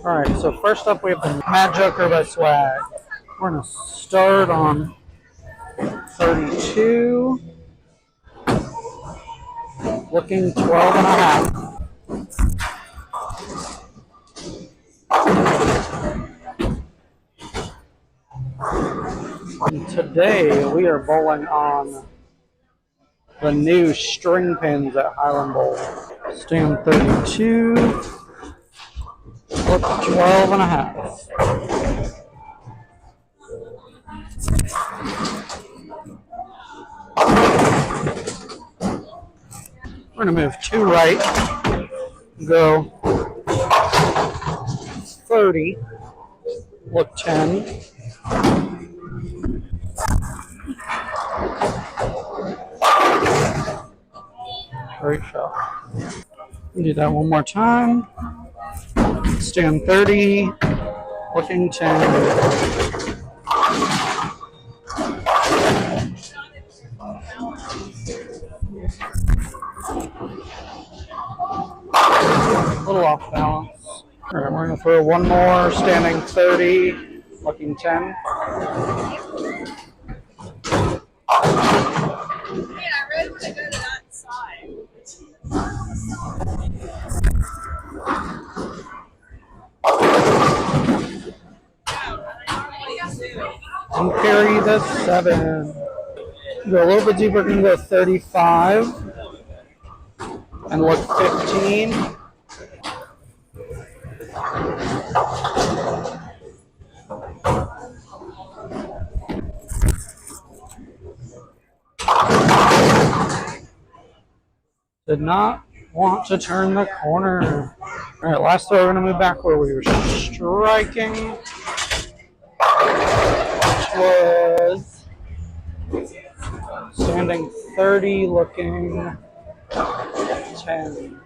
Alright, so first up we have the Mad Joker by Swag. We're going to start on 32, looking 12 and a half. And today we are bowling on the new string pins at Highland Bowl. Stand 32, look 12 and a half. We're going to move 2 right, go 30, look 10. Great shot. Do that one more time. Stand 30, looking 10. A little off balance. All right, we're going to throw one more, standing 30, looking 10. And carry the 7. Go a little bit deeper, we're going to go 35 and look 15. Did not want to turn the corner. All right, last throw, we're going to move back where we were striking, which was standing 30, looking 10.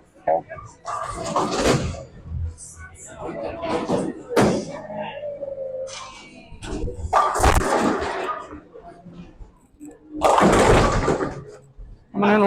Coming in